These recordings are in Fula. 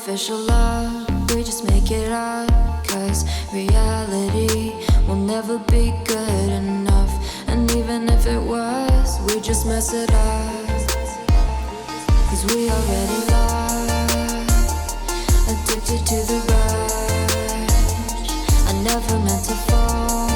Artificial love, we just make it up. Cause reality will never be good enough. And even if it was, we just mess it up. Cause we already lost, addicted to the rush. I never meant to fall.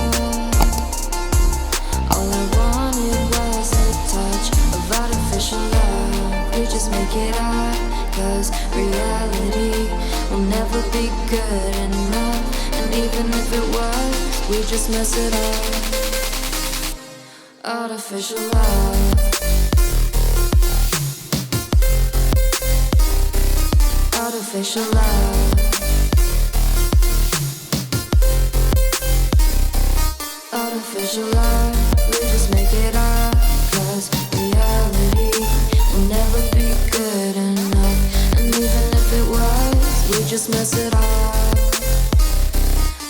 All I wanted was a touch of artificial love. We just make it up. Cause reality will never be good enough. And even if it was, we just mess it up. Artificial love. Artificial love. Artificial love. We just make it up. Cause reality will never be good enough. And even if it was, we just mess it up.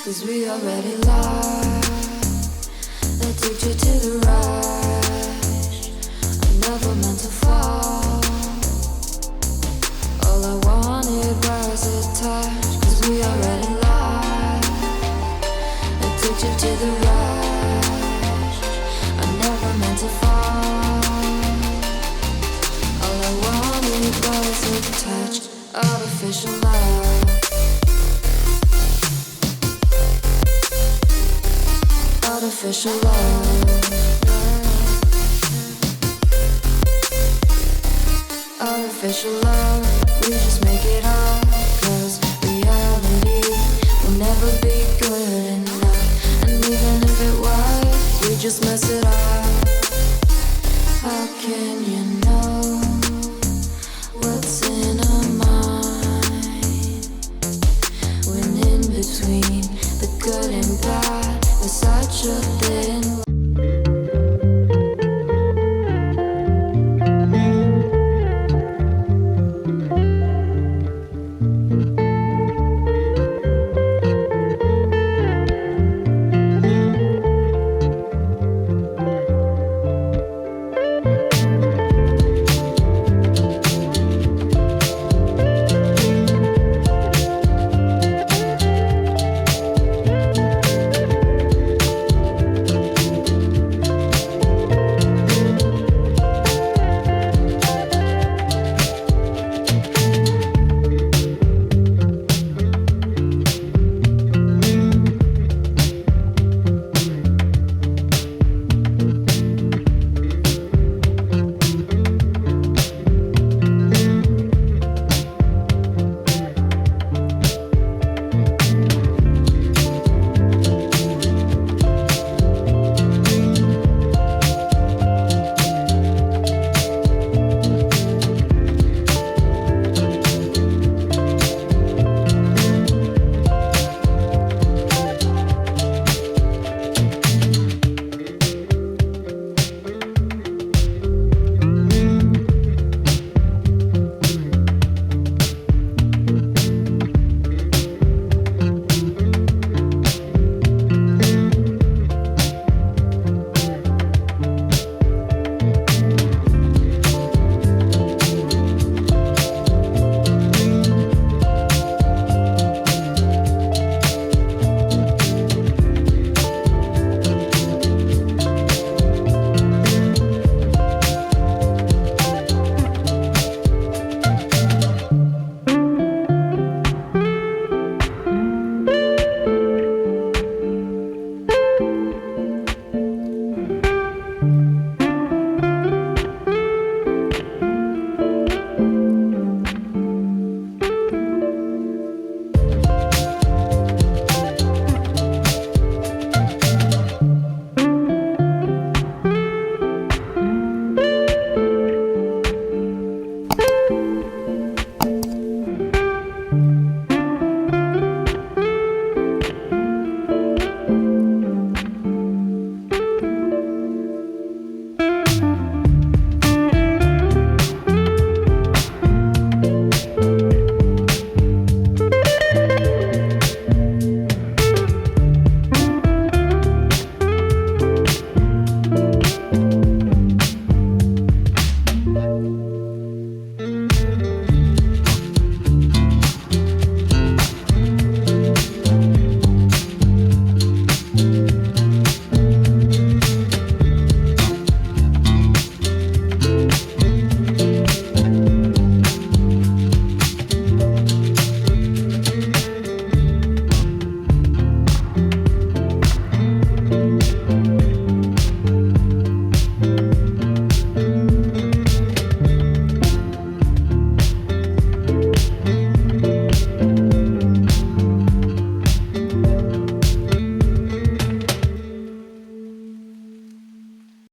Cause we already lost, addicted to the rush. I never meant to fall. All I wanted was a touch. Cause we already lost, addicted to the rush. I never meant to fall. All I wanted was a touch. Artificial love. Artificial love. Artificial love. We just make it up. Cause reality will never be good enough. And even if it was, we just mess it up. How can you know what's in our mind? When in between the good and bad, there's such a